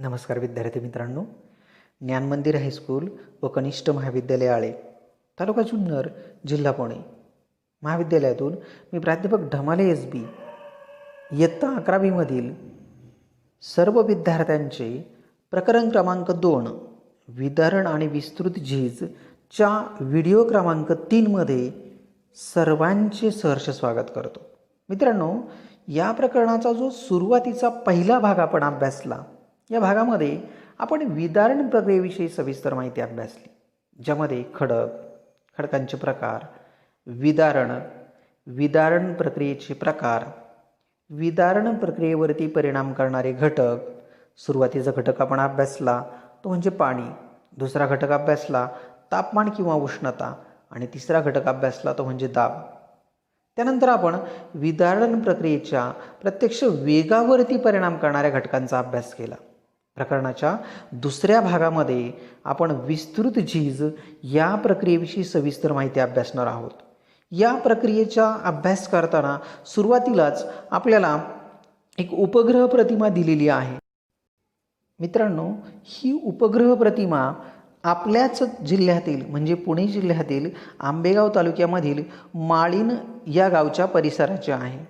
नमस्कार विद्यार्थी मित्रांनो, ज्ञानमंदिर हायस्कूल व कनिष्ठ महाविद्यालय आळे, तालुका जुन्नर, जिल्हा पुणे महाविद्यालयातून मी प्राध्यापक ढमाले एस.बी. इयत्ता 11वी मधील सर्व विद्यार्थ्यांचे प्रकरण क्रमांक 2 विदारण आणि विस्तृत झीजच्या व्हिडिओ क्रमांक 3 मध्ये सर्वांचे सहर्ष स्वागत करतो. मित्रांनो, या प्रकरणाचा जो सुरुवातीचा पहिला भाग आपण अभ्यासला, या भागामध्ये आपण विदारण प्रक्रियेविषयी सविस्तर माहिती अभ्यासली, ज्यामध्ये खडकांचे प्रकार, विदारण प्रक्रियेचे प्रकार, विदारण प्रक्रियेवरती परिणाम करणारे घटक. सुरुवातीचा घटक आपण अभ्यासला तो म्हणजे पाणी, दुसरा घटक अभ्यासला तापमान किंवा उष्णता, आणि तिसरा घटक अभ्यासला तो म्हणजे दाब. त्यानंतर आपण विदारण प्रक्रियेच्या प्रत्यक्ष वेगावरती परिणाम करणाऱ्या घटकांचा अभ्यास केला. प्रकरणाच्या दुसऱ्या भागामध्ये आपण विस्तृत झीज या प्रक्रियेविषयी सविस्तर माहिती अभ्यासणार आहोत. या प्रक्रियेचा अभ्यास करताना सुरुवातीलाच आपल्याला एक उपग्रह प्रतिमा दिलेली आहे. मित्रांनो, ही उपग्रह प्रतिमा आपल्याच जिल्ह्यातील म्हणजे पुणे जिल्ह्यातील आंबेगाव तालुक्यामधील माळीण या गावच्या परिसराची आहे.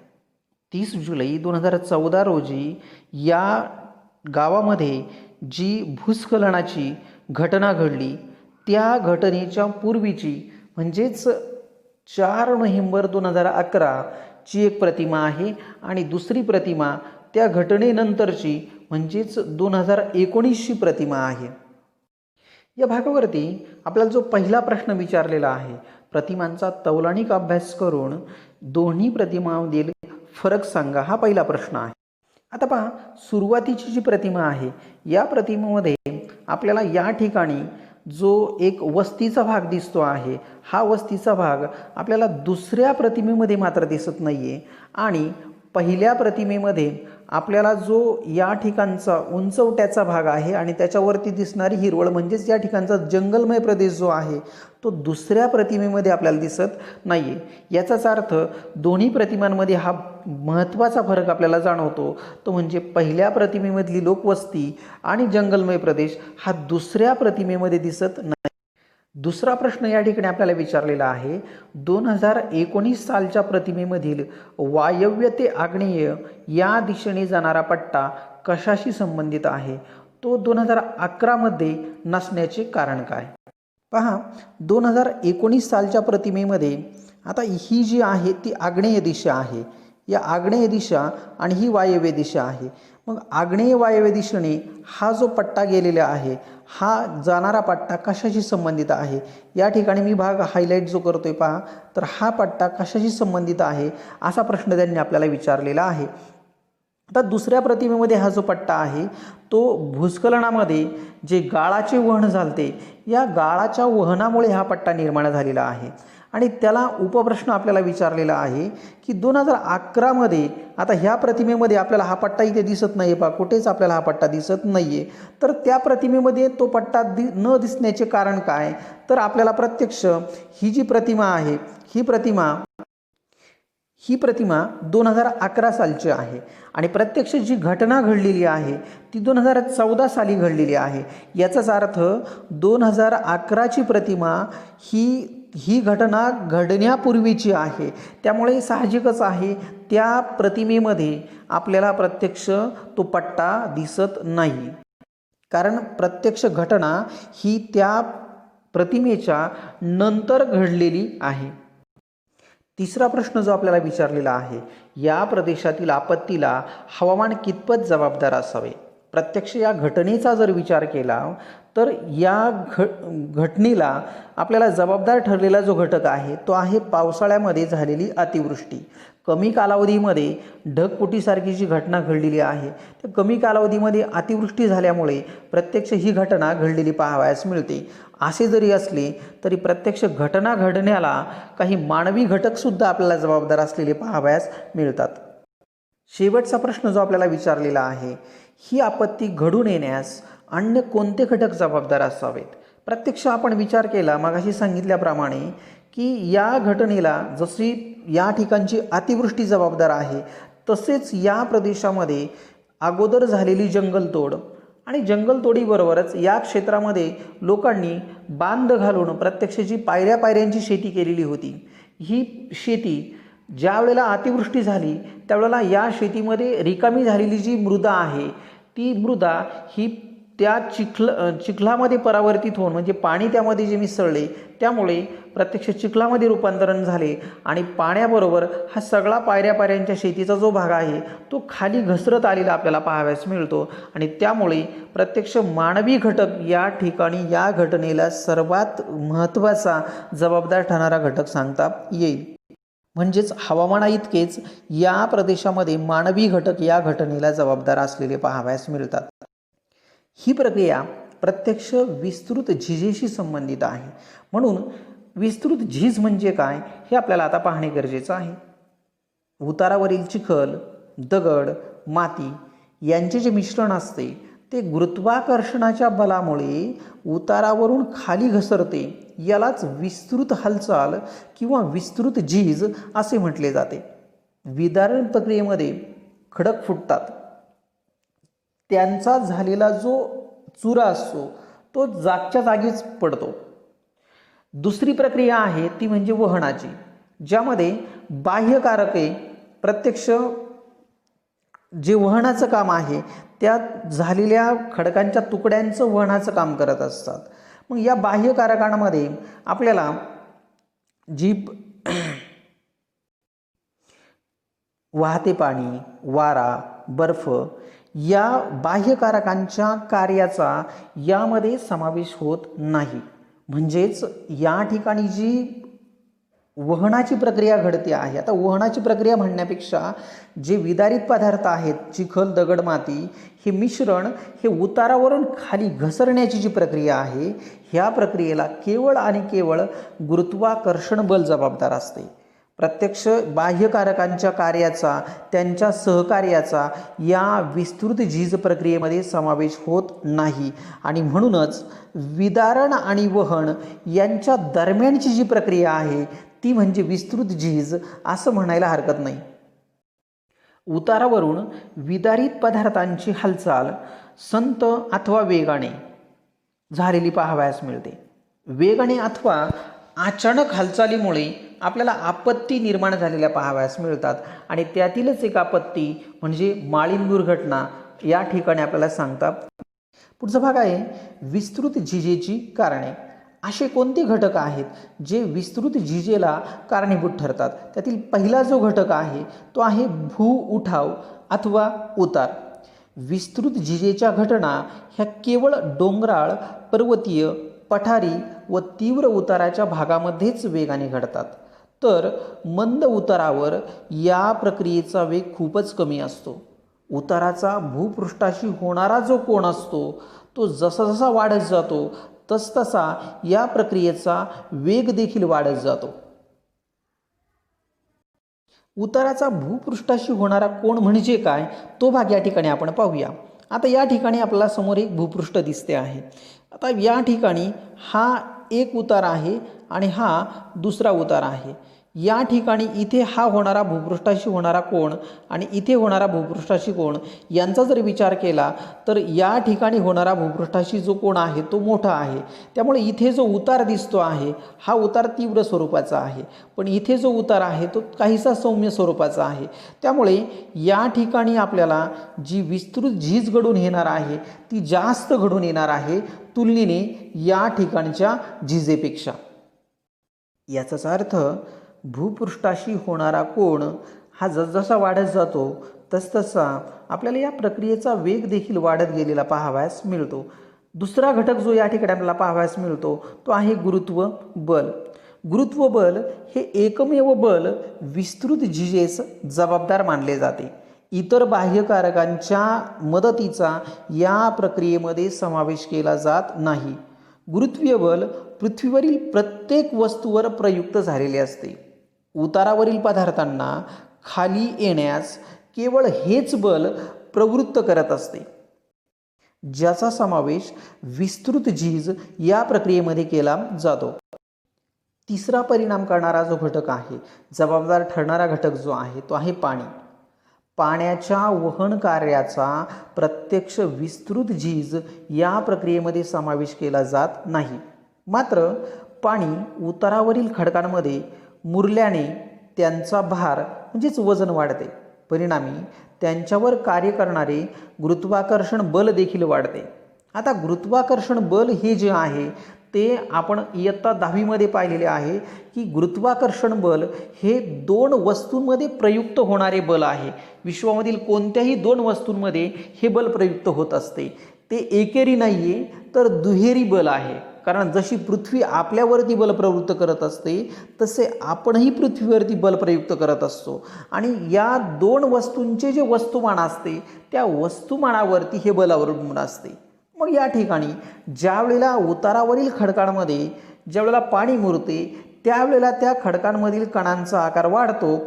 30 जुलै 2014 रोजी या गावामध्ये जी भूस्खलनाची घटना घडली, त्या घटनेच्या पूर्वीची म्हणजेच 4 नोव्हेंबर 2011 ची एक प्रतिमा आहे, आणि दुसरी प्रतिमा त्या घटनेनंतरची म्हणजेच 2019 ची प्रतिमा आहे. या भागावरती आपल्याला जो पहिला प्रश्न विचारलेला आहे, प्रतिमांचा तौलनिक अभ्यास करून दोन्ही प्रतिमांमधील फरक सांगा, हा पहिला प्रश्न आहे. आता पहा, सुरुवातीची जी प्रतिमा आहे, या प्रतिमेमध्ये आपल्याला या ठिकाणी जो एक वस्तीचा भाग दिसतो आहे, हा वस्तीचा भाग आपल्याला दुसऱ्या प्रतिमेमध्ये मात्र दिसत नाही आहे, आणि पहिल्या प्रतिमेमध्ये आपल्याला जो या ठिकाणचा उंचवट्याचा भाग आहे आणि त्याच्यावरती दिसणारी हिरवळ म्हणजेच या ठिकाणचा जंगलमय प्रदेश जो आहे, तो दुसऱ्या प्रतिमेमध्ये आपल्याला दिसत नाही आहे. याचाच अर्थ दोन्ही प्रतिमांमध्ये हा महत्त्वाचा फरक आपल्याला जाणवतो, तो म्हणजे पहिल्या प्रतिमेमधली लोकवस्ती आणि जंगलमय प्रदेश हा दुसऱ्या प्रतिमेमध्ये दिसत नाही. दुसरा प्रश्न या ठिकाणी आपल्याला विचारलेला आहे, 2019 सालच्या प्रतिमेमधील वायव्य ते आग्नेय या दिशेने जाणारा पट्टा कशाशी संबंधित आहे? तो 2011 मध्ये नसण्याचे कारण काय? पहा, 2019 सालच्या प्रतिमेमध्ये आता ही जी आहे ती आग्नेय दिशा आहे. या आग्नेय दिशा आणि ही वायव्य दिशा आहे. मग आग्नेय वायव्य दिशेने हा जो पट्टा गेलेला आहे, हा जाणारा पट्टा कशाशी संबंधित आहे? या ठिकाणी मी भाग हायलाईट जो करतोय पहा, तर हा पट्टा कशाशी संबंधित आहे असा प्रश्न त्यांनी आपल्याला विचारलेला आहे. आता दुसऱ्या प्रतिमेमध्ये हा जो पट्टा आहे, तो भूस्खलनामध्ये जे गाळाचे वहन झालते, या गाळाच्या वहनामुळे हा पट्टा निर्माण झालेला आहे, आणि त्याला उपप्रश्न आपल्याला विचारलेला आहे की 2011 मध्ये आता ह्या प्रतिमेमध्ये आपल्याला हा पट्टा इथे दिसत नाही आहे, पहा कुठेच आपल्याला हा पट्टा दिसत नाही आहे. तर त्या प्रतिमेमध्ये तो पट्टा न दिसण्याचे कारण काय? तर आपल्याला प्रत्यक्ष ही जी प्रतिमा आहे, ही प्रतिमा 2011 सालची आहे, आणि प्रत्यक्ष जी घटना घडलेली आहे ती 2014 साली घडलेली आहे. याचाच अर्थ 2011 ची प्रतिमा ही घटना घडण्यापूर्वीची आहे. त्यामुळे साहजिकच आहे त्या प्रतिमेमध्ये आपल्याला प्रत्यक्ष तो पट्टा दिसत नाही, कारण प्रत्यक्ष घटना ही त्या प्रतिमेच्या नंतर घडलेली आहे. तिसरा प्रश्न जो आपल्याला विचारलेला आहे, या प्रदेशातील आपत्तीला हवामान कितपत जबाबदार असावे? प्रत्यक्ष या घटनेचा जर विचार केला तर या घटनेला आपल्याला जबाबदार ठरलेला जो घटक आहे तो आहे पावसाळ्यामध्ये झालेली अतिवृष्टी. कमी कालावधीमध्ये ढगफुटीसारखी जी घटना घडलेली आहे, त्या कमी कालावधीमध्ये अतिवृष्टी झाल्यामुळे प्रत्यक्ष ही घटना घडलेली पाहावयास मिळते. असे जरी असले तरी प्रत्यक्ष घटना घडण्याला काही मानवी घटकसुद्धा आपल्याला जबाबदार असलेले पाहावयास मिळतात. शेवटचा प्रश्न जो आपल्याला विचारलेला आहे, ही आपत्ती घडून येण्यास अन्य कोणते घटक जबाबदार असावेत? प्रत्यक्ष आपण विचार केला मगाशी सांगितल्याप्रमाणे की या घटनेला जशी या ठिकाणची अतिवृष्टी जबाबदार आहे, तसेच या प्रदेशामध्ये अगोदर झालेली जंगलतोड, आणि जंगलतोडीबरोबरच या क्षेत्रामध्ये लोकांनी बांध घालून प्रत्यक्षाची पायऱ्या पायऱ्यांची शेती केलेली होती. ही शेती ज्या वेळेला अतिवृष्टी झाली त्यावेळेला या शेतीमध्ये रिकामी झालेली जी मृदा आहे ती मृदा ही त्या चिखलामध्ये परावर्तित होऊन म्हणजे पाणी त्यामध्ये जे मिसळले त्यामुळे प्रत्यक्ष चिखलामध्ये रूपांतरण झाले आणि पाण्याबरोबर हा सगळा पायऱ्या पायऱ्यांच्या शेतीचा जो भाग आहे तो खाली घसरत आलेला आपल्याला पाहावयास मिळतो. आणि त्यामुळे प्रत्यक्ष मानवी घटक या ठिकाणी या घटनेला सर्वात महत्त्वाचा जबाबदार ठरणारा घटक सांगता येईल. म्हणजेच हवामानाइतकेच या प्रदेशामध्ये मानवी घटक या घटनेला जबाबदार असलेले पाहावयास मिळतात. ही प्रक्रिया प्रत्यक्ष विस्तृत झीजेशी संबंधित आहे. म्हणून विस्तृत झीज म्हणजे काय हे आपल्याला आता पाहणे गरजेचं आहे. उतारावरील चिखल, दगड, माती यांचे जे मिश्रण असते ते गुरुत्वाकर्षणाच्या बलामुळे उतारावरून खाली घसरते. यालाच विस्तृत हालचाल किंवा विस्तृत झीज असे म्हटले जाते. विदारण प्रक्रियेमध्ये खडक फुटतात. त्यांचा झालेला जो चुरा असतो तो जागच्या जागीच पडतो. दुसरी प्रक्रिया आहे ती म्हणजे वहनाची, ज्यामध्ये बाह्यकारके प्रत्यक्ष जे वहनाचं काम आहे त्या झालेल्या खडकांच्या तुकड्यांचं वहनाचं काम करत असतात. मग या बाह्यकारकांमध्ये आपल्याला जी वाहते पाणी, वारा, बर्फ या बाह्यकारकांच्या कार्याचा यामध्ये समावेश होत नाही. म्हणजेच या ठिकाणी जी वहनाची प्रक्रिया घडते आहे, आता वहनाची प्रक्रिया म्हणण्यापेक्षा जे विदारित पदार्थ आहेत चिखल, दगड, माती हे मिश्रण हे उतारावरून खाली घसरण्याची जी प्रक्रिया आहे ह्या प्रक्रियेला केवळ आणि केवळ गुरुत्वाकर्षण बल जबाबदार असते. प्रत्यक्ष बाह्यकारकांच्या कार्याचा, त्यांच्या सहकार्याचा या विस्तृत झीज प्रक्रियेमध्ये समावेश होत नाही. आणि म्हणूनच विदारण आणि वहन यांच्या दरम्यानची जी प्रक्रिया आहे ती म्हणजे विस्तृत झीज असं म्हणायला हरकत नाही. उतारावरून विदारित पदार्थांची हालचाल संत अथवा वेगाने झालेली पाहावयास मिळते. वेगाने अथवा अचानक हालचालीमुळे आपल्याला आपत्ती निर्माण झालेल्या पाहावयास मिळतात. आणि त्यातीलच एक आपत्ती म्हणजे माळीण दुर्घटना या ठिकाणी आपल्याला सांगतात. पुढचा भाग आहे विस्तृत झीजेची कारणे. असे कोणते घटक आहेत जे विस्तृत झीजेला कारणीभूत ठरतात? त्यातील पहिला जो घटक आहे तो आहे भू उठाव अथवा उतार. विस्तृत झीजेच्या घटना ह्या केवळ डोंगराळ, पर्वतीय, पठारी व तीव्र उताराच्या भागामध्येच वेगाने घडतात. तर मंद उतारावर या प्रक्रियेचा वेग खूपच कमी असतो. उताराचा भूपृष्ठाशी होणारा जो कोन असतो तो जसा जसा वाढत जातो तसतसा या प्रक्रियेचा वेग देखील वाढत जातो. उताराचा भूपृष्ठाशी होणारा कोन म्हणजे काय तो भाग या ठिकाणी आपण पाहूया. आता या ठिकाणी आपल्याला समोर एक भूपृष्ठ दिसते आहे. आता या ठिकाणी हा एक उतार आहे आणि हा दुसरा उतार आहे. या ठिकाणी इथे हा होणारा भूपृष्ठाशी होणारा कोन आणि इथे होणारा भूपृष्ठाशी कोन यांचा जर विचार केला तर या ठिकाणी होणारा भूपृष्ठाशी जो कोन आहे तो मोठा आहे. त्यामुळे इथे जो उतार दिसतो आहे हा उतार तीव्र स्वरूपाचा आहे, पण इथे जो उतार आहे तो काहीसा सौम्य स्वरूपाचा आहे. त्यामुळे या ठिकाणी आपल्याला जी विस्तृत झीज घडून येणार आहे ती जास्त घडून येणार आहे तुलनेने या ठिकाणच्या झीजेपेक्षा. याचाच अर्थ भूपृष्ठाशी होणारा कोन हा जसजसा वाढत जातो तसतसा आपल्याला या प्रक्रियेचा वेग देखील वाढत गेलेला पाहावयास मिळतो. दुसरा घटक जो या ठिकाणी आपल्याला पाहावयास मिळतो तो आहे गुरुत्व बल. गुरुत्व बल हे एकमेव बल विस्तृत झीजेस जबाबदार मानले जाते. इतर बाह्यकारकांच्या मदतीचा या प्रक्रियेमध्ये समावेश केला जात नाही. गुरुत्वीय बल पृथ्वीवरील प्रत्येक वस्तूवर प्रयुक्त झालेले असते. उतारावरील पदार्थांना खाली येण्यास केवळ हेच बल प्रवृत्त करत असते, ज्याचा समावेश विस्तृत झीज या प्रक्रियेमध्ये केला जातो. तिसरा परिणाम करणारा जो घटक आहे, जबाबदार ठरणारा घटक जो आहे तो आहे पाणी. पाण्याच्या वहन कार्याचा प्रत्यक्ष विस्तृत झीज या प्रक्रियेमध्ये समावेश केला जात नाही. मात्र पाणी उतारावरील खडकांमध्ये मुरल्याने त्यांचा भार म्हणजेच वजन वाढते. परिणामी त्यांच्यावर कार्य करणारे गुरुत्वाकर्षण बल देखील वाढते. आता गुरुत्वाकर्षण बल हे जे आहे ते आपण इयत्ता 10वीमध्ये पाहिलेले आहे की गुरुत्वाकर्षण बल हे दोन वस्तूंमध्ये प्रयुक्त होणारे बल आहे. विश्वामधील कोणत्याही दोन वस्तूंमध्ये हे बल प्रयुक्त होत असते. ते एकेरी नाही आहे तर दुहेरी बल आहे. कारण जशी पृथ्वी आपल्यावरती बल प्रवृत्त करत असते तसे आपणही पृथ्वीवरती बल प्रयुक्त करत असतो. आणि या दोन वस्तूंचे जे वस्तुमान असते त्या वस्तुमानावरती हे बल अवलंबून असते. मग या ठिकाणी ज्या वेळेला उतारावरील खडकांमध्ये ज्या वेळेला पाणी मुरते त्यावेळेला त्या खडकांमधील कणांचा आकार वाढतो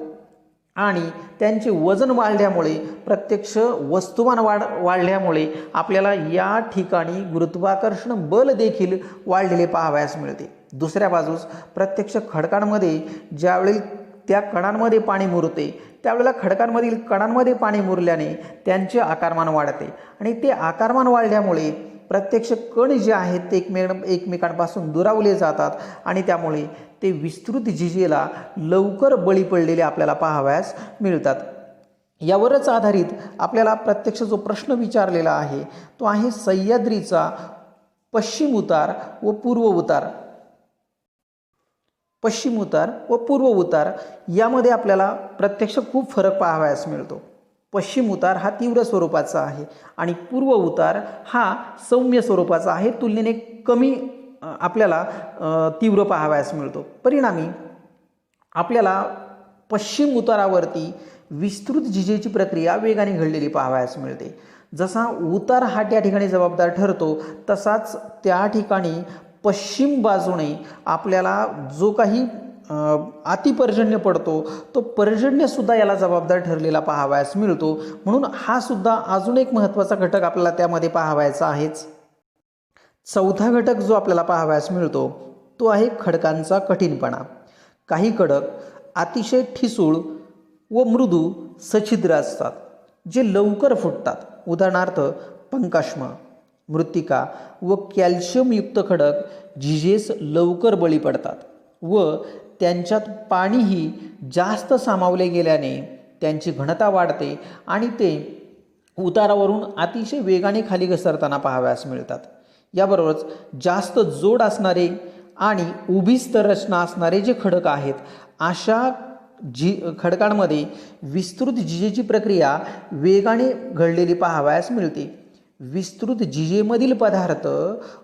आणि त्यांचे वजन वाढल्यामुळे प्रत्यक्ष वस्तुमान वाढल्यामुळे आपल्याला या ठिकाणी गुरुत्वाकर्षण बल देखील वाढलेले पाहावयास मिळते. दुसऱ्या बाजूस प्रत्यक्ष खडकांमध्ये ज्यावेळी त्या कणांमध्ये पाणी मुरते त्यावेळेला खडकांमधील कणांमध्ये पाणी मुरल्याने त्यांचे आकारमान वाढते आणि ते आकारमान वाढल्यामुळे प्रत्यक्ष कण जे आहेत ते एकमेकांपासून दुरावले जातात आणि त्यामुळे ते विस्तृत झिजेला लवकर बळी पडलेले आपल्याला पाहावयास मिळतात. यावरच आधारित आपल्याला प्रत्यक्ष जो प्रश्न विचारलेला आहे तो आहे सह्याद्रीचा पश्चिम उतार व पूर्व उतार. पश्चिम उतार व पूर्व उतार यामध्ये आपल्याला प्रत्यक्ष खूप फरक पाहावयास मिळतो. पश्चिम उतार हा तीव्र स्वरूपाचा आहे आणि पूर्व उतार हा सौम्य स्वरूपाचा आहे, तुलनेने कमी आपल्याला तीव्र पाहावयास मिळतो. परिणामी आपल्याला पश्चिम उतारावरती विस्तृत झिजेची प्रक्रिया वेगाने घडलेली पाहावयास मिळते. जसा उतार हा त्या ठिकाणी जबाबदार ठरतो तसाच त्या ठिकाणी पश्चिम बाजूने आपल्याला जो काही अतिपर्जन्य पडतो तो पर्जन्यसुद्धा याला जबाबदार ठरलेला पाहावयास मिळतो. म्हणून हा सुद्धा अजून एक महत्त्वाचा घटक आपल्याला त्यामध्ये पाहावयाचा आहेच. चौथा घटक जो आपल्याला पाहावयास मिळतो तो आहे खडकांचा कठीणपणा. काही खडक अतिशय ठिसूळ व मृदू सछिद्र असतात जे लवकर फुटतात. उदाहरणार्थ पंकाश्म, मृत्तिका व कॅल्शियमयुक्त खडक झिजेस लवकर बळी पडतात व त्यांच्यात पाणीही जास्त सामावले गेल्याने त्यांची घनता वाढते आणि ते उतारावरून अतिशय वेगाने खाली घसरताना पाहावयास मिळतात. याबरोबरच जास्त जोड असणारे आणि उभी रचना असणारे जे खडक आहेत अशा खडकांमध्ये विस्तृत झिजेची प्रक्रिया वेगाने घडलेली पाहावयास मिळते. विस्तृत झिजेमधील पदार्थ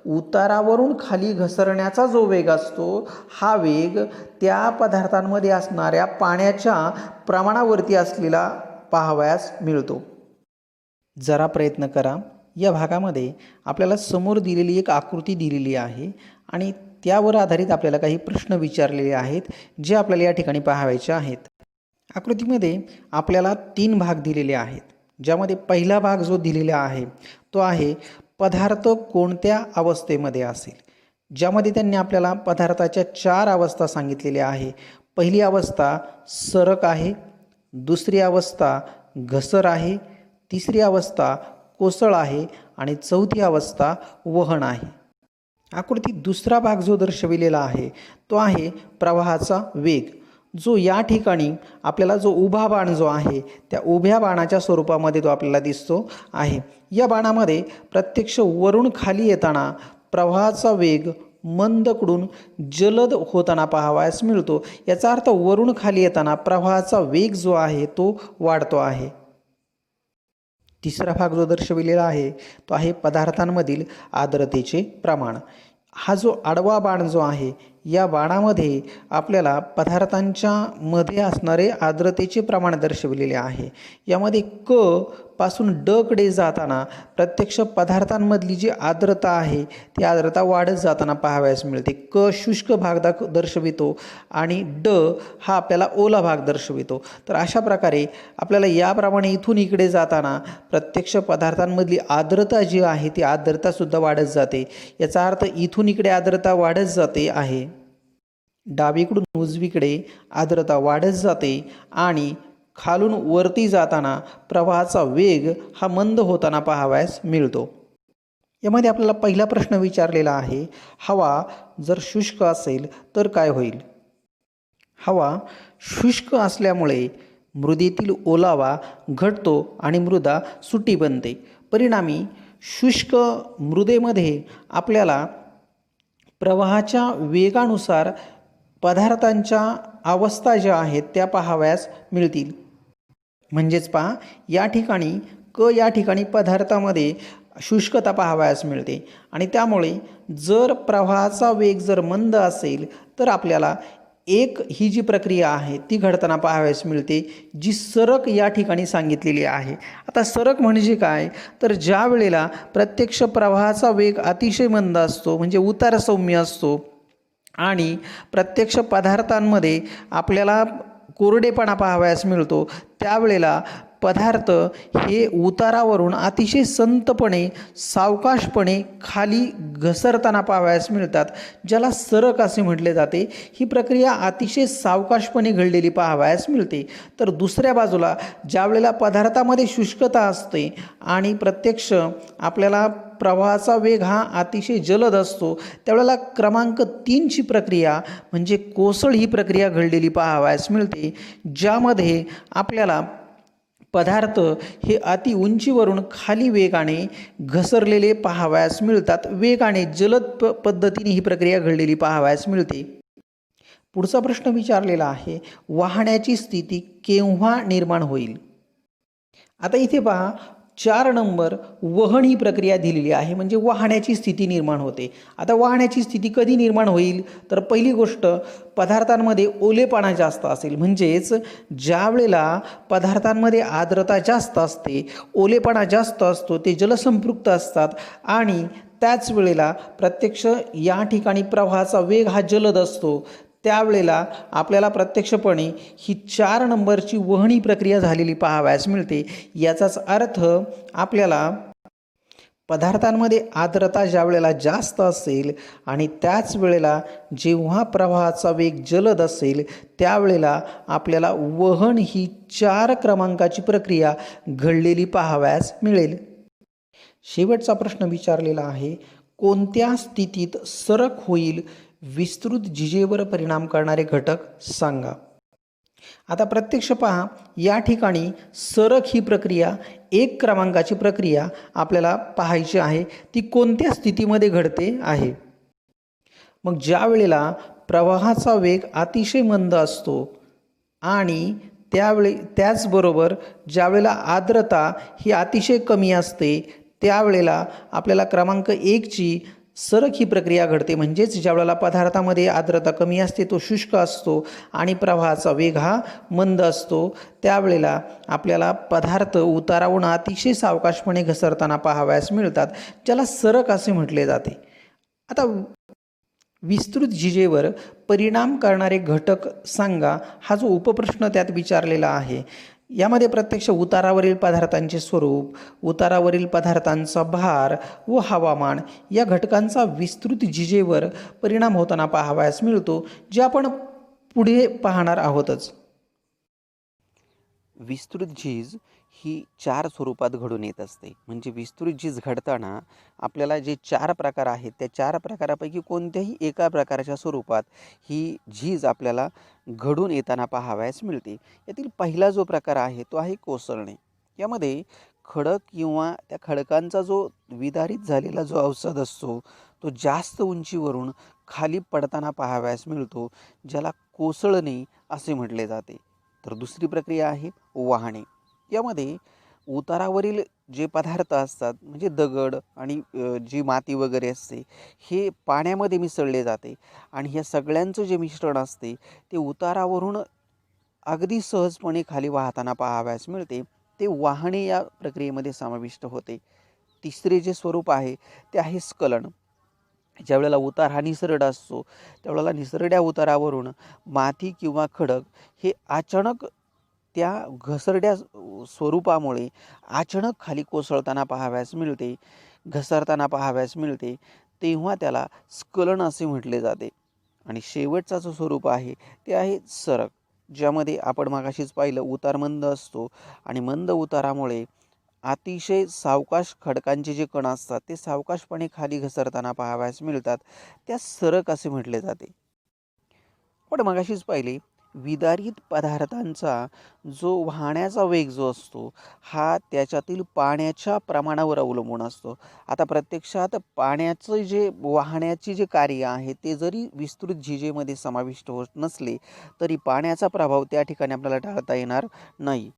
उतारावरून खाली घसरण्याचा जो वेग असतो हा वेग त्या पदार्थांमध्ये असणाऱ्या पाण्याच्या प्रमाणावरती असलेला पाहावयास मिळतो. जरा प्रयत्न करा. या भागामध्ये आपल्याला समोर दिलेली एक आकृती दिलेली आहे आणि त्यावर आधारित आपल्याला काही प्रश्न विचारलेले आहेत जे आपल्याला या ठिकाणी पाहायचे आहेत. आकृतीमध्ये आपल्याला 3 भाग दिलेले आहेत, ज्यामध्ये पहिला भाग जो दिलेला आहे तो आहे पदार्थ कोणत्या अवस्थेमध्ये असेल, ज्यामध्ये त्यांनी आपल्याला पदार्थाच्या 4 अवस्था सांगितलेल्या आहे. पहिली अवस्था सरक आहे, दुसरी अवस्था घसर आहे, तिसरी अवस्था कोसळ आहे आणि चौथी अवस्था वहन आहे. आकृतीत दुसरा भाग जो दर्शविलेला आहे तो आहे प्रवाहाचा वेग, जो या ठिकाणी आपल्याला जो उभा बाण जो आहे त्या उभ्या बाणाच्या स्वरूपामध्ये तो आपल्याला दिसतो आहे. या बाणामध्ये प्रत्यक्ष वरून खाली येताना प्रवाहाचा वेग मंदकडून जलद होताना पाहावयास मिळतो. याचा अर्थ वरून खाली येताना प्रवाहाचा वेग जो आहे तो वाढतो आहे. तिसरा भाग जो दर्शविलेला आहे तो आहे पदार्थांमधील आर्द्रतेचे प्रमाण. हा जो आडवा बाण जो आहे या बाणामध्ये आपल्याला पदार्थांच्या मध्ये असणारे आर्द्रतेचे प्रमाण दर्शविलेले आहे. यामध्ये क पासून ड कडे जाताना प्रत्यक्ष पदार्थांमधली जी आर्द्रता आहे ती आर्द्रता वाढत जाताना पाहावयास मिळते. क शुष्क भाग दर्शवितो आणि ड हा आपल्याला ओला भाग दर्शवितो. तर अशा प्रकारे आपल्याला याप्रमाणे इथून इकडे जाताना प्रत्यक्ष पदार्थांमधली आर्द्रता जी आहे ती आर्द्रतासुद्धा वाढत जाते. याचा अर्थ इथून इकडे आर्द्रता वाढत जाते आहे, डावीकडून उजवीकडे आर्द्रता वाढत जाते आणि खालून वरती जाताना प्रवाहाचा वेग हा मंद होताना पाहावयास मिळतो. यामध्ये आपल्याला पहिला प्रश्न विचारलेला आहे, हवा जर शुष्क असेल तर काय होईल? हवा शुष्क असल्यामुळे मृदेतील ओलावा घटतो आणि मृदा सुटी बनते. परिणामी शुष्क मृदेमध्ये आपल्याला प्रवाहाच्या वेगानुसार पदार्थांच्या अवस्था ज्या आहेत त्या पाहावयास मिळतील. म्हणजेच पहा, या ठिकाणी पदार्थामध्ये शुष्कता पाहावयास मिळते आणि त्यामुळे जर प्रवाहाचा वेग जर मंद असेल तर आपल्याला ही जी प्रक्रिया आहे ती घडताना पाहावयास मिळते, जी सरक या ठिकाणी सांगितलेली आहे. आता सरक म्हणजे काय, तर ज्या वेळेला प्रत्यक्ष प्रवाहाचा वेग अतिशय मंद असतो म्हणजे उतार सौम्य असतो आणि प्रत्यक्ष पदार्थांमध्ये आपल्याला कोरडेपणा पाहावयास मिळतो, त्यावेळेला पदार्थ हे उतारावरून अतिशय संतपणे सावकाशपणे खाली घसरताना पाहावयास मिळतात, ज्याला सरक असे म्हटले जाते. ही प्रक्रिया अतिशय सावकाशपणे घडलेली पाहावयास मिळते. तर दुसऱ्या बाजूला ज्या वेळेला पदार्थामध्ये शुष्कता असते आणि प्रत्यक्ष आपल्याला प्रवाहाचा वेग हा अतिशय जलद असतो, त्यावेळेला क्रमांक 3ची प्रक्रिया म्हणजे कोसळ ही प्रक्रिया घडलेली पाहावयास मिळते, ज्यामध्ये आपल्याला पदार्थ हे अति उंचीवरून खाली वेगाने घसरलेले पाहावयास मिळतात. वेगाने जलद पद्धतीने ही प्रक्रिया घडलेली पाहावयास मिळते. पुढचा प्रश्न विचारलेला आहे, वाहण्याची स्थिती केव्हा निर्माण होईल? आता इथे पहा, 4 नंबर वहन ही प्रक्रिया दिलेली आहे म्हणजे वाहण्याची स्थिती निर्माण होते. आता वाहण्याची स्थिती कधी निर्माण होईल, तर पहिली गोष्ट पदार्थांमध्ये ओलेपणा जास्त असेल, म्हणजेच ज्या वेळेला पदार्थांमध्ये आर्द्रता जास्त असते, ओलेपणा जास्त असतो, ते जलसंपृक्त असतात आणि त्याच वेळेला प्रत्यक्ष या ठिकाणी प्रवाहाचा वेग हा जलद असतो, त्यावेळेला आपल्याला प्रत्यक्षपणे ही 4 नंबरची वहनी प्रक्रिया झालेली पाहावयास मिळते. याचाच अर्थ आपल्याला पदार्थांमध्ये आर्द्रता ज्या वेळेला जास्त असेल आणि त्याच वेळेला जेव्हा प्रवाहाचा वेग जलद असेल त्यावेळेला आपल्याला वहन ही 4 क्रमांकाची प्रक्रिया घडलेली पाहावयास मिळेल. शेवटचा प्रश्न विचारलेला आहे, कोणत्या स्थितीत सरक होईल? विस्तृत झिजेवर परिणाम करणारे घटक सांगा. आता प्रत्यक्ष पहा, या ठिकाणी सरक ही प्रक्रिया 1 क्रमांकाची प्रक्रिया आपल्याला पाहायची आहे, ती कोणत्या स्थितीमध्ये घडते आहे. मग ज्या वेळेला प्रवाहाचा वेग अतिशय मंद असतो आणि त्याचबरोबर ज्यावेळेला आर्द्रता ही अतिशय कमी असते, त्यावेळेला आपल्याला क्रमांक 1ची सरक ही प्रक्रिया घडते. म्हणजेच ज्यावेळेला पदार्थामध्ये आर्द्रता कमी असते तो शुष्क असतो आणि प्रवाहाचा वेग हा मंद असतो, त्यावेळेला आपल्याला पदार्थ उतारावरून अतिशय सावकाशपणे घसरताना पाहावयास मिळतात, ज्याला सरक असे म्हटले जाते. आता विस्तृत झिजेवर परिणाम करणारे घटक सांगा हा जो उपप्रश्न त्यात विचारलेला आहे, यामध्ये प्रत्यक्ष उतारावरील पदार्थांचे स्वरूप, उतारावरील पदार्थांचा भार व हवामान या घटकांचा विस्तृत झिजेवर परिणाम होताना पाहावयास मिळतो, जे आपण पुढे पाहणार आहोतच. विस्तृत झीज ही 4 स्वरूपात घडून येत असते. म्हणजे विस्तृत झीज घडताना आपल्याला जे 4 प्रकार आहेत त्या 4 प्रकारापैकी कोणत्याही एका प्रकारच्या स्वरूपात ही झीज आपल्याला घडून येताना पाहावयास मिळते. यातील पहिला जो प्रकार आहे तो आहे कोसळणे. यामध्ये खडक किंवा त्या खडकांचा जो विदारित झालेला जो अवसाद असतो तो जास्त उंचीवरून खाली पडताना पाहावयास मिळतो, ज्याला कोसळणे असे म्हटले जाते. तर दुसरी प्रक्रिया आहे वाहणे. यामध्ये उतारावरील जे पदार्थ असतात म्हणजे दगड आणि जी माती वगैरे असते हे पाण्यामध्ये मिसळले जाते आणि ह्या सगळ्यांचं जे मिश्रण असते ते उतारावरून अगदी सहजपणे खाली वाहताना पाहावयास मिळते. ते वाहणे या प्रक्रियेमध्ये समाविष्ट होते. तिसरे जे स्वरूप आहे ते आहे स्खलन. ज्यावेळेला उतार हा निसरडा असतो त्यावेळेला निसरड्या उतारावरून माती किंवा खडक हे अचानक त्या घसरड्या स्वरूपामुळे अचानक खाली कोसळताना पाहावयास मिळते, घसरताना पाहावयास मिळते, तेव्हा त्याला स्खलन असे म्हटले जाते. आणि शेवटचा जो स्वरूप आहे ते आहे सरक. ज्यामध्ये आपण मगाशीच पाहिलं उतार मंद असतो आणि मंद उतारामुळे अतिशय सावकाश खडकांचे जे कण असतात ते सावकाशपणे खाली घसरताना पाहावयास मिळतात. त्यास सरक असे म्हटले जाते. पण मगाशीच पाहिले विदारित पदार्थांचा जो वाहण्याचा वेग जो असतो हा त्याच्यातील पाण्याच्या प्रमाणावर अवलंबून असतो. आता प्रत्यक्षात पाण्याचं जे वाहण्याचे जे कार्य आहे ते जरी विस्तृत झिजेमध्ये समाविष्ट होत नसले तरी पाण्याचा प्रभाव त्या ठिकाणी आपल्याला टाळता येणार नाही.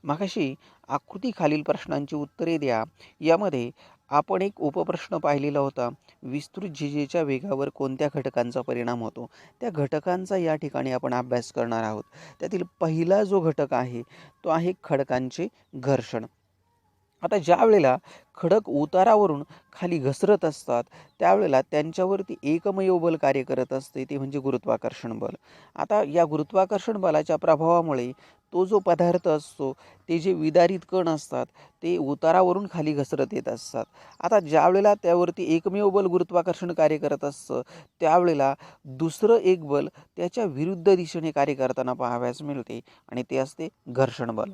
मगाशी आकृती खालील प्रश्नांची उत्तरे द्या यामध्ये आपण एक उपप्रश्न पाहिलेला होता. विस्तृत झिजेच्या वेगावर कोणत्या घटकांचा परिणाम होतो? त्या घटकांचा या ठिकाणी आपण अभ्यास करणार आहोत. त्यातील पहिला जो घटक आहे तो आहे खडकांचे घर्षण. आता ज्या वेळेला खडक उतारावरून खाली घसरत असतात त्यावेळेला त्यांच्यावरती एकमेव बल कार्य करत असते ते म्हणजे गुरुत्वाकर्षण बल. आता या गुरुत्वाकर्षण बलाच्या प्रभावामुळे तो जो पदार्थ असतो ते जे विदारित कण असतात ते उतारावरून खाली घसरत येत असतात. आता ज्या वेळेला त्यावरती एकमेव बल गुरुत्वाकर्षण कार्य करत असतं त्यावेळेला दुसरं एक बल त्याच्या विरुद्ध दिशेने कार्य करताना पाहावयास मिळते आणि ते असते घर्षण बल.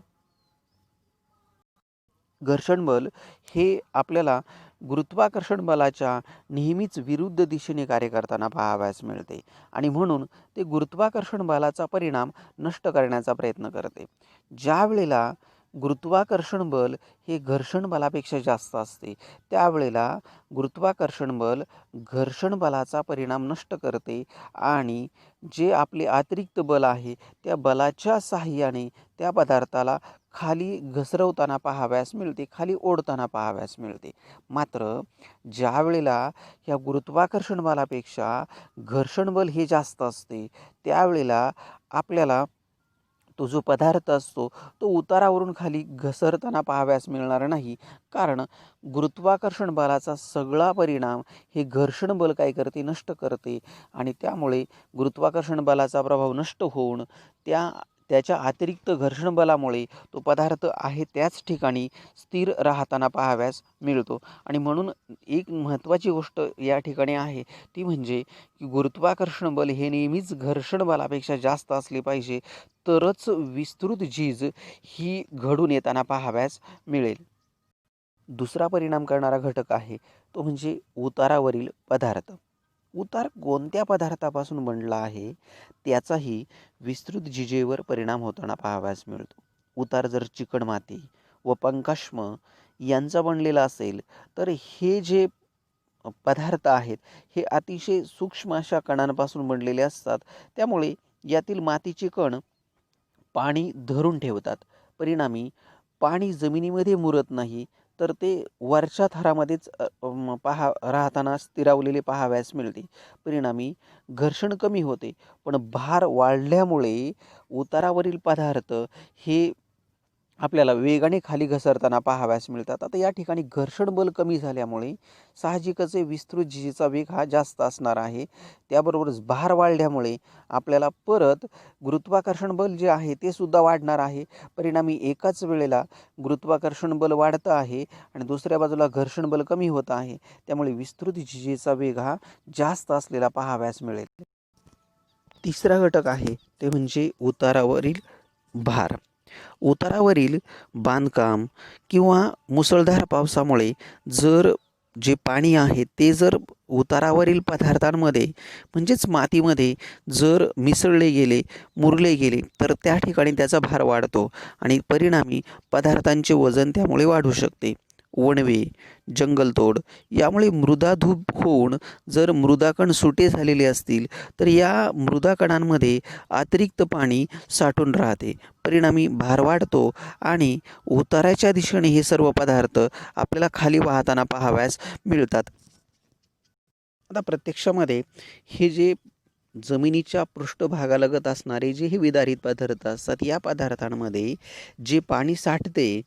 घर्षण बल हे आपल्याला गुरुत्वाकर्षण बलाच्या नेहमीच विरुद्ध दिशेने कार्य करताना पाहावयास मिळते आणि म्हणून ते गुरुत्वाकर्षण बलाचा परिणाम नष्ट करण्याचा प्रयत्न करते. ज्या वेळेला गुरुत्वाकर्षण बल हे घर्षण बलापेक्षा जास्त असते त्यावेळेला गुरुत्वाकर्षण बल घर्षण बलाचा परिणाम नष्ट करते आणि जे आपले अतिरिक्त बल आहे त्या बलाच्या साहाय्याने त्या पदार्थाला खाली घसरवताना पाहावयास मिळते, खाली ओढताना पाहावयास मिळते. मात्र ज्या वेळेला या गुरुत्वाकर्षण बलापेक्षा घर्षण बल हे जास्त असते त्यावेळेला आपल्याला तो जो पदार्थ असतो तो उतारावरून खाली घसरताना पाहावयास मिळणार नाही. कारण गुरुत्वाकर्षण बलाचा सगळा परिणाम हे घर्षण बल काय करते, नष्ट करते आणि त्यामुळे गुरुत्वाकर्षण बलाचा प्रभाव नष्ट होऊन त्याच्या अतिरिक्त घर्षण बलामुळे तो पदार्थ आहे त्याच ठिकाणी स्थिर राहताना पाहावयास मिळतो. आणि म्हणून एक महत्त्वाची गोष्ट या ठिकाणी आहे ती म्हणजे की गुरुत्वाकर्षण बल हे नेहमीच घर्षण बलापेक्षा जास्त असले पाहिजे तरच विस्तृत झीज ही घडून येताना पाहावयास मिळेल. दुसरा परिणाम करणारा घटक आहे तो म्हणजे उतारावरील पदार्थ. उतार कोणत्या पदार्थापासून बनला आहे त्याचाही विस्तृत झिजेवर परिणाम होताना पाहावयास मिळतो. उतार जर चिकणमाती व पंकाश्म यांचा बनलेला असेल तर हे जे पदार्थ आहेत हे अतिशय सूक्ष्म अशा कणांपासून बनलेले असतात. त्यामुळे यातील मातीचे कण पाणी धरून ठेवतात. परिणामी पाणी जमिनीमध्ये मुरत नाही तर ते वरच्या थरामध्येच राहताना स्थिरावलेले पाहावयास मिळते. परिणामी घर्षण कमी होते पण भार वाढल्यामुळे उतारावरील पदार्थ हे आपल्याला वेगाने खाली घसरताना पाहावयास मिळतात. आता या ठिकाणी घर्षण बल कमी झाल्यामुळे साहजिकच विस्तृत झिजेचा वेग हा जास्त असणार आहे. त्याबरोबरच भार वाढल्यामुळे आपल्याला परत गुरुत्वाकर्षण बल जे आहे ते सुद्धा वाढणार आहे. परिणामी एकाच वेळेला गुरुत्वाकर्षण बल वाढतं आहे आणि दुसऱ्या बाजूला घर्षण बल कमी होत आहे. त्यामुळे विस्तृत झिजेचा वेग हा जास्त असलेला पाहावयास मिळेल. तिसरा घटक आहे ते म्हणजे उतारावरील भार. उतारावरील बांधकाम किंवा मुसळधार पावसामुळे जर जे पाणी आहे ते जर उतारावरील पदार्थांमध्ये म्हणजेच मातीमध्ये जर मिसळले गेले, मुरले गेले तर त्या ठिकाणी त्याचा भार वाढतो आणि परिणामी पदार्थांचे वजन त्यामुळे वाढू शकते. वणवे, जंगलतोड यामुळे मृदाधूप होऊन जर मृदाकण सुटे झालेले असतील तर या मृदाकणांमध्ये अतिरिक्त पाणी साठून राहते. परिणामी भार वाढतो आणि उताराच्या दिशेने हे सर्व पदार्थ आपल्याला खाली वाहताना पाहावयास मिळतात. आता प्रत्यक्षामध्ये हे जे जमिनीच्या पृष्ठभागालगत असणारे जे हे विदारित पदार्थ असतात या पदार्थांमध्ये जे पाणी साठते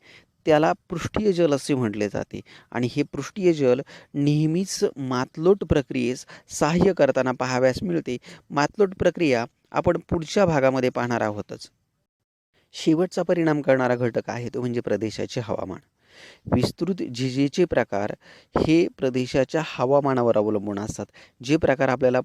त्याला पृष्ठीय जल असे म्हटले जाते आणि हे पृष्ठीय जल नेहमीच मातलोट प्रक्रियेस सहाय्य करताना पाहावयास मिळते. मातलोट प्रक्रिया आपण पुढच्या भागामध्ये पाहणार आहोतच. शेवटचा परिणाम करणारा घटक आहे तो म्हणजे प्रदेशाचे हवामान. विस्तृत झिजेचे प्रकार हे प्रदेशाच्या हवामानावर अवलंबून असतात. जे प्रकार आपल्याला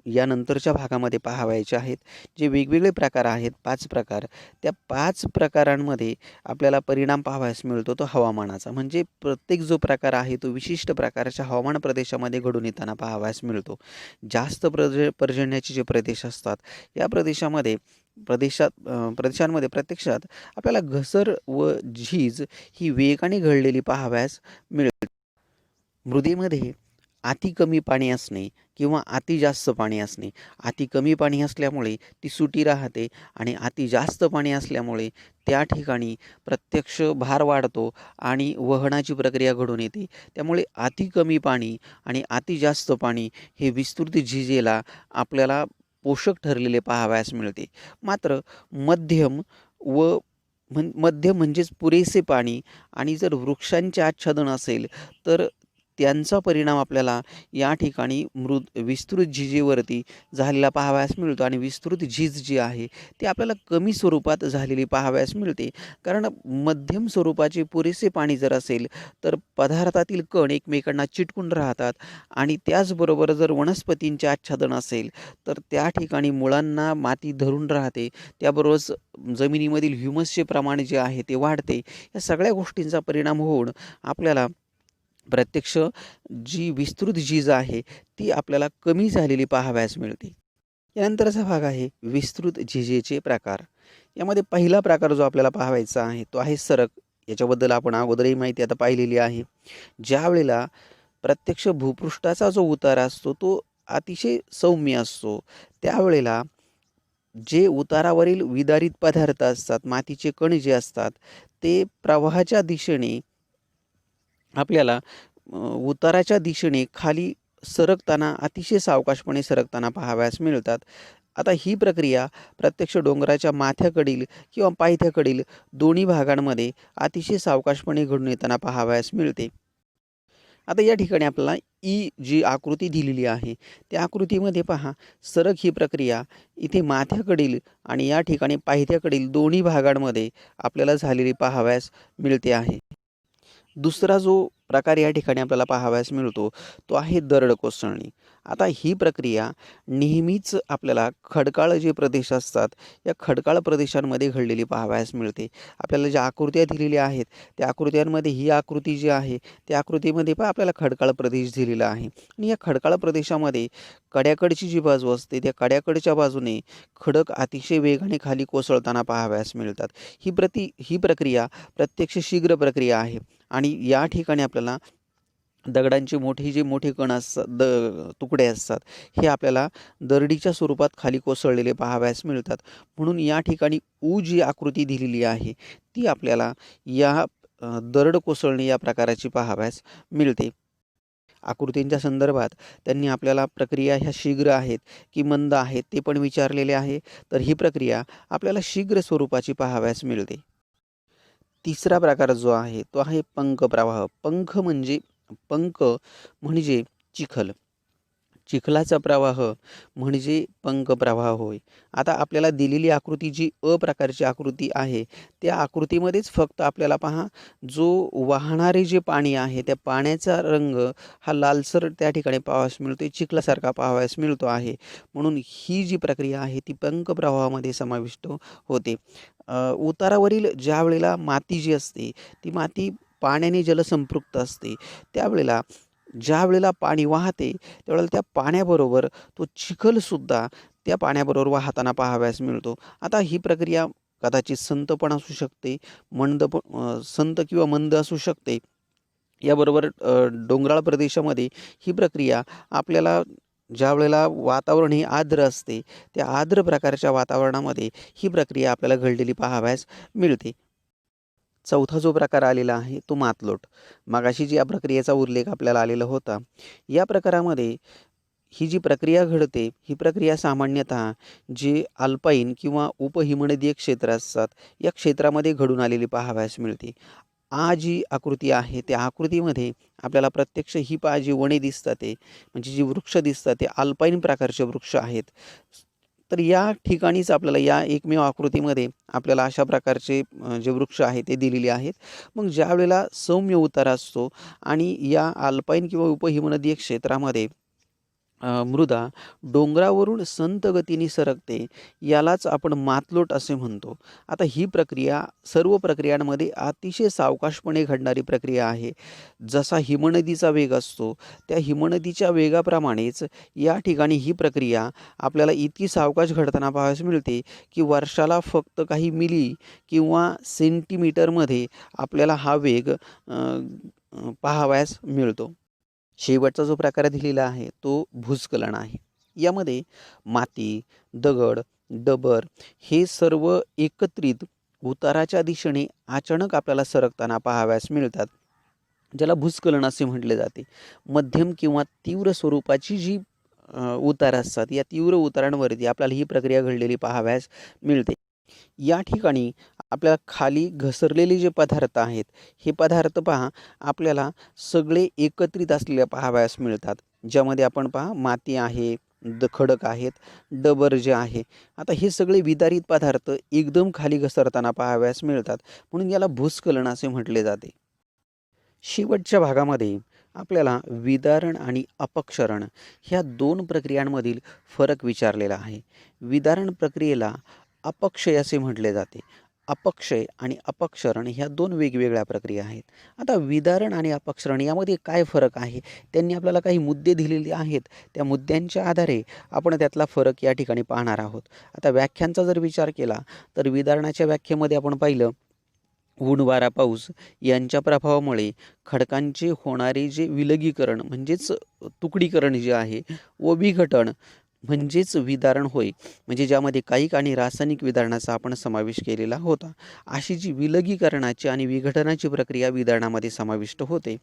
यानंतरच्या भागामध्ये पाहावयाचे आहेत. जे वेगवेगळे प्रकार आहेत 5 प्रकार, त्या 5 प्रकारांमध्ये आपल्याला परिणाम पाहावयास मिळतो तो हवामानाचा. म्हणजे प्रत्येक जो प्रकार आहे तो विशिष्ट प्रकारच्या हवामान प्रदेशामध्ये घडून येताना पाहावयास मिळतो. जास्त पर्जन्याचे जे प्रदेश असतात, या प्रदेशांमध्ये प्रत्यक्षात आपल्याला घसर व झीज ही वेगाने घडलेली पाहावयास मिळते. मृदेमध्ये अति कमी पाणी असणे किंवा अति जास्त पाणी असणे. अति कमी पाणी असल्यामुळे ती सुटी राहते आणि अति जास्त पाणी असल्यामुळे त्या ठिकाणी प्रत्यक्ष भार वाढतो आणि वहनाची प्रक्रिया घडून येते. त्यामुळे अति कमी पाणी आणि अति जास्त पाणी हे विस्तृत झिजेला आपल्याला पोषक ठरलेले पाहावयास मिळते. मात्र मध्यम व मध्यम म्हणजेच पुरेसे पाणी आणि जर वृक्षांचे आच्छादन असेल तर त्यांचा परिणाम आपल्याला या ठिकाणी विस्तृत झिजेवरती झालेला पाहावयास मिळतो आणि विस्तृत झीज जी आहे ती आपल्याला कमी स्वरूपात झालेली पाहावयास मिळते. कारण मध्यम स्वरूपाचे पुरेसे पाणी जर असेल तर पदार्थातील कण एकमेकांना चिटकून राहतात आणि त्याचबरोबर जर वनस्पतींचे आच्छादन असेल तर त्या ठिकाणी मुळांना माती धरून राहते. त्याबरोबरच जमिनीमधील ह्युमसचे प्रमाण जे आहे ते वाढते. या सगळ्या गोष्टींचा परिणाम होऊन आपल्याला प्रत्यक्ष जी विस्तृत झीज आहे ती आपल्याला कमी झालेली पाहावयास मिळते. यानंतरचा भाग आहे विस्तृत झिजेचे प्रकार. यामध्ये पहिला प्रकार जो आपल्याला पाहायचा आहे तो आहे सरक. याच्याबद्दल आपण अगोदरही माहिती आता पाहिलेली आहे. ज्या वेळेला प्रत्यक्ष भूपृष्ठाचा जो उतार असतो तो अतिशय सौम्य असतो, त्यावेळेला जे उतारावरील विदारित पदार्थ असतात, मातीचे कण जे असतात ते प्रवाहाच्या दिशेने आपल्याला उताराच्या दिशेने खाली सरकताना अतिशय सावकाशपणे सरकताना पाहावयास मिळतात. आता ही प्रक्रिया प्रत्यक्ष डोंगराच्या माथ्याकडील किंवा पायथ्याकडील दोन्ही भागांमध्ये अतिशय सावकाशपणे घडून येताना पाहावयास मिळते. आता या ठिकाणी आपल्याला जी आकृती दिलेली आहे त्या आकृतीमध्ये पहा, सरक ही प्रक्रिया इथे माथ्याकडील आणि या ठिकाणी पायथ्याकडील दोन्ही भागांमध्ये आपल्याला झालेली पाहावयास मिळते आहे. दुसरा जो प्रकार या ठिकाणी आपल्याला पाहावयास मिळतो तो आहे दरड कोसळणे. आता ही प्रक्रिया नेहमीच आपल्याला खडकाळ जे प्रदेश असतात या खडकाळ प्रदेशांमध्ये घडलेली पाहावयास मिळते. आपल्याला ज्या आकृत्या दिलेल्या आहेत त्या आकृत्यांमध्ये ही आकृती जी आहे त्या आकृतीमध्ये पण आपल्याला खडकाळ प्रदेश दिलेला आहे आणि या खडकाळ प्रदेशामध्ये कड्याकडची जी बाजू असते त्या कड्याकडच्या बाजूने खडक अतिशय वेगाने खाली कोसळताना पाहावयास मिळतात. ही प्रक्रिया प्रत्यक्ष शीघ्र प्रक्रिया आहे आणि या ठिकाणी आपल्याला दगडांचे मोठे कण असतात, तुकडे असतात, हे आपल्याला दरडीच्या स्वरूपात खाली कोसळलेले पाहावयास मिळतात. म्हणून या ठिकाणी जी आकृती दिलेली आहे ती आपल्याला या दरड कोसळणे या प्रकाराची पाहावयास मिळते. आकृतींच्या संदर्भात त्यांनी आपल्याला प्रक्रिया ह्या शीघ्र आहेत की मंद आहेत ते पण विचारलेले आहे. तर ही प्रक्रिया आपल्याला शीघ्र स्वरूपाची पाहावयास मिळते. तिसरा प्रकार जो आहे तो आहे पंख प्रवाह. पंख म्हणजे चिखल. चिखलाचा प्रवाह म्हणजे पंख प्रवाह होय. आता आपल्याला दिलेली आकृती जी प्रकारची आकृती आहे त्या आकृतीमध्येच फक्त आपल्याला पहा, जो वाहणारे जे पाणी आहे त्या पाण्याचा रंग हा लालसर त्या ठिकाणी पाहावयास मिळतो, चिखलासारखा पाहावयास मिळतो आहे. म्हणून ही जी प्रक्रिया आहे ती पंख प्रवाहामध्ये समाविष्ट होते. उतारावरील ज्या वेळेला माती जी असते ती माती पाण्याने जलसंपृक्त असते, त्यावेळेला ज्या वेळेला पाणी वाहते त्यावेळेला त्या पाण्याबरोबर तो चिखलसुद्धा त्या पाण्याबरोबर वाहताना पाहावयास मिळतो. आता ही प्रक्रिया कदाचित संत पण असू शकते, संत किंवा मंद असू शकते. याबरोबर डोंगराळ प्रदेशामध्ये ही प्रक्रिया आपल्याला ज्या वेळेला वातावरण हे आर्द्र असते त्या आर्द्र प्रकारच्या वातावरणामध्ये ही प्रक्रिया आपल्याला घडलेली पाहावयास मिळते. चौथा जो प्रकार आलेला आहे तो मातलोट. मगाशी जी या प्रक्रियेचा उल्लेख आपल्याला आलेला होता, या प्रकारामध्ये ही जी प्रक्रिया घडते ही प्रक्रिया सामान्यतः जे अल्पाईन किंवा उपहिमनदीय क्षेत्र असतात या क्षेत्रामध्ये घडून आलेली पाहावयास मिळते. जी आकृती आहे त्या आकृतीमध्ये आपल्याला प्रत्यक्ष ही जी वने दिसतात ते म्हणजे जी वृक्ष दिसतात ते अल्पाईन प्रकारचे वृक्ष आहेत. तर या ठिकाणीच आपल्याला या एकमेव आकृतीमध्ये आपल्याला अशा प्रकारचे जे वृक्ष आहे ते दिलेले आहेत. मग ज्या वेळेला सौम्य उतार असतो आणि या अल्पाईन किंवा उपहिमनदीय क्षेत्रामध्ये मृदा डोंगरावरून संत गतीने सरकते, यालाच आपण मातलोट असे म्हणतो. आता ही प्रक्रिया सर्व प्रक्रियांमध्ये अतिशय सावकाशपणे घडणारी प्रक्रिया आहे. जसा हिमनदीचा वेग असतो, त्या हिमनदीच्या वेगाप्रमाणेच या ठिकाणी ही प्रक्रिया आपल्याला इतकी सावकाश घडताना पाहावयास मिळते, की वर्षाला फक्त काही मिली किंवा सेंटीमीटरमध्ये आपल्याला हा वेग पाहावयास मिळतो. शेवटचा जो प्रकार दिलेला आहे तो भूस्खलन आहे. यामध्ये माती, दगड, डबर हे सर्व एकत्रित उताराच्या दिशेने अचानक आपल्याला सरकताना पाहावयास मिळतात. ज्याला भूस्खलन असे म्हटले जाते. मध्यम किंवा तीव्र स्वरूपाची जी उतार असतात, या तीव्र उतारांवरती आपल्याला ही प्रक्रिया घडलेली पाहावयास मिळते. या ठिकाणी आपल्याला खाली घसरलेले जे पदार्थ आहेत, हे पदार्थ पहा आपल्याला सगळे एकत्रित असलेले पाहावयास मिळतात. ज्यामध्ये आपण पहा माती आहे, खडक आहेत, डबर जे आहे. आता हे सगळे विदारित पदार्थ एकदम खाली घसरताना पाहावयास मिळतात. म्हणून याला भूस्खलन असे म्हटले जाते. शेवटच्या भागामध्ये आपल्याला विदारण आणि अपक्षरण ह्या दोन प्रक्रियांमधील फरक विचारलेला आहे. विदारण प्रक्रियेला अपक्षय असे म्हटले जाते. अपक्षय आणि अपक्षरण ह्या दोन वेगवेगळ्या प्रक्रिया आहेत. आता विदारण आणि अपक्षरण यामध्ये काय फरक आहे? त्यांनी आपल्याला काही मुद्दे दिलेले आहेत. त्या मुद्द्यांच्या आधारे आपण त्यातला फरक या ठिकाणी पाहणार आहोत. आता व्याख्यांचा जर विचार केला तर विदारणाच्या व्याख्येमध्ये आपण पाहिलं, ऊन, वारा, पाऊस यांच्या प्रभावामुळे खडकांचे होणारे जे विलगीकरण म्हणजेच तुकडीकरण जे आहे व विघटन म्हणजेच विदारण होय. म्हणजे ज्यामध्ये कायिक आणि रासायनिक विदारणाचा आपण समावेश केलेला होता. अशी जी विलगीकरणाची आणि विघटनाची प्रक्रिया विदारणामध्ये समाविष्ट होते.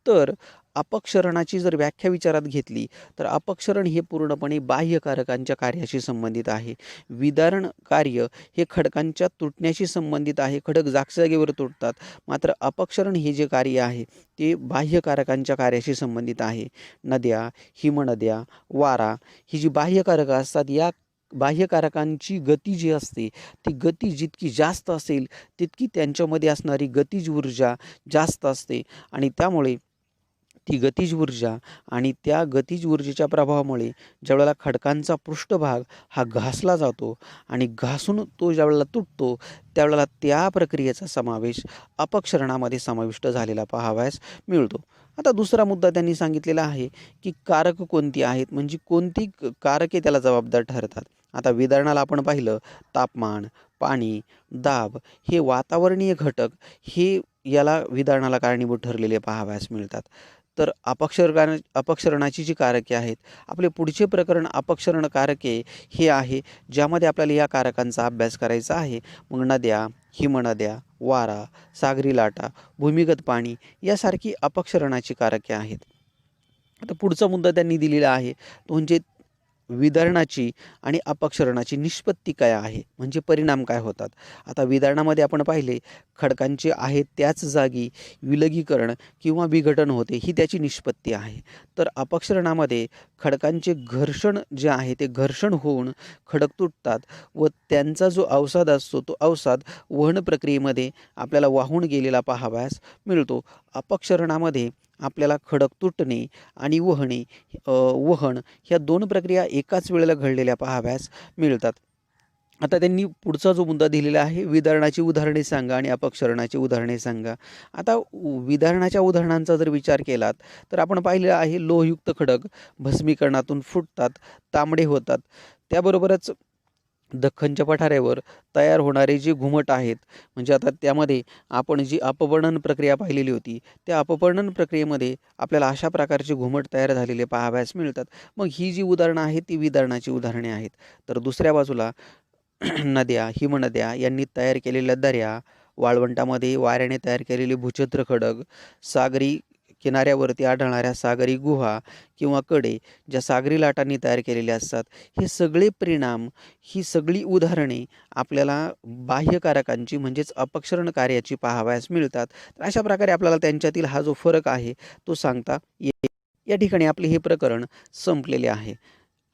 तर अपक्षरणाची जर व्याख्या विचारात घेतली तर अपक्षरण हे पूर्णपणे बाह्यकारकांच्या कार्याशी संबंधित आहे. विदारण कार्य हे खडकांच्या तुटण्याशी संबंधित आहे. खडक जागेवर तुटतात. मात्र अपक्षरण हे जे कार्य आहे ते बाह्यकारकांच्या कार्याशी संबंधित आहे. नद्या, हिमनद्या, वारा ही जी बाह्यकारकं असतात, या बाह्यकारकांची गती जी असते ती गती जितकी जास्त असेल तितकी त्यांच्यामध्ये असणारी गतिज ऊर्जा जास्त असते आणि त्यामुळे ती गतिज ऊर्जा आणि त्या गतिज ऊर्जेच्या प्रभावामुळे ज्यावेळेला खडकांचा पृष्ठभाग हा घासला जातो आणि घासून तो ज्यावेळेला तुटतो त्यावेळेला त्या प्रक्रियेचा समावेश अपक्षरणामध्ये समाविष्ट झालेला पाहावयास मिळतो. आता दुसरा मुद्दा त्यांनी सांगितलेला आहे की कारक कोणती आहेत, म्हणजे कोणती कारके त्याला जबाबदार ठरतात. आता विदारणाला आपण पाहिलं तापमान, पाणी, दाब हे वातावरणीय घटक हे याला विदारणाला कारणीभूत ठरलेले पाहावयास मिळतात. तर अपक्षरणाची जी कारके आहेत, आपले पुढचे प्रकरण अपक्षरण कारके हे आहे, ज्यामध्ये आपल्याला या कारकांचा अभ्यास करायचा आहे. मग नद्या, हिमनद्या, वारा, सागरी लाटा, भूमिगत पाणी यासारखी अपक्षरणाची कारके आहेत. आता पुढचा मुद्दा त्यांनी दिलेला आहे तो म्हणजे विदारणाची आणि अपक्षरणाची निष्पत्ती काय आहे, म्हणजे परिणाम काय होतात. आता विदारणामध्ये आपण पाहिले खडकांचे आहे त्याच जागी विलगीकरण किंवा विघटन होते, ही त्याची निष्पत्ती आहे. तर अपक्षरणामध्ये खडकांचे घर्षण जे आहे ते घर्षण होऊन खडक तुटतात व त्यांचा जो अवसाद असतो तो अवसाद वहन प्रक्रियेमध्ये आपल्याला वाहून गेलेला पाहावयास मिळतो. अपक्षरणामध्ये आपल्याला खडक तुटणे आणि वहन ह्या दोन प्रक्रिया एकाच वेळेला घडलेल्या पाहावयास मिळतात. आता त्यांनी पुढचा जो मुद्दा दिलेला आहे, विदारणाची उदाहरणे सांगा आणि अपक्षरणाची उदाहरणे सांगा. आता विदारणाच्या उदाहरणांचा जर विचार केलात तर आपण पाहिलेलं आहे लोहयुक्त खडक भस्मीकरणातून फुटतात, तांबडे होतात. त्याबरोबरच दख्खनच्या पठारावर तयार होणारे जे घुमट आहेत, म्हणजे आता त्यामध्ये आपण जी अपवर्णन प्रक्रिया पाहिलेली होती, त्या अपवर्णन प्रक्रियेमध्ये आपल्याला अशा प्रकारचे घुमट तयार झालेले पाहावयास मिळतात. मग ही जी उदाहरणं आहेत ती विदारणाची उदाहरणे आहेत. तर दुसऱ्या बाजूला नद्या, हिमनद्या यांनी तयार केलेल्या दऱ्या, वाळवंटामध्ये वाऱ्याने तयार केलेले भूछत्र खडक, सागरी किनाऱ्यावरती आढळणाऱ्या सागरी गुहा किंवा कडे ज्या सागरी लाटांनी तयार केलेल्या असतात, हे सगळे परिणाम, ही सगळी उदाहरणे आपल्याला बाह्यकारकांची म्हणजेच अपक्षरण कार्याची पाहावयास मिळतात. तर अशा प्रकारे आपल्याला त्यांच्यातील हा जो फरक आहे तो सांगता येईल. या ठिकाणी आपले हे प्रकरण संपलेले आहे.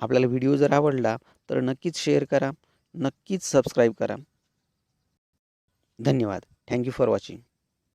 आपल्याला व्हिडिओ जर आवडला तर नक्कीच शेअर करा, नक्कीच सबस्क्राईब करा. धन्यवाद. Thank you for watching.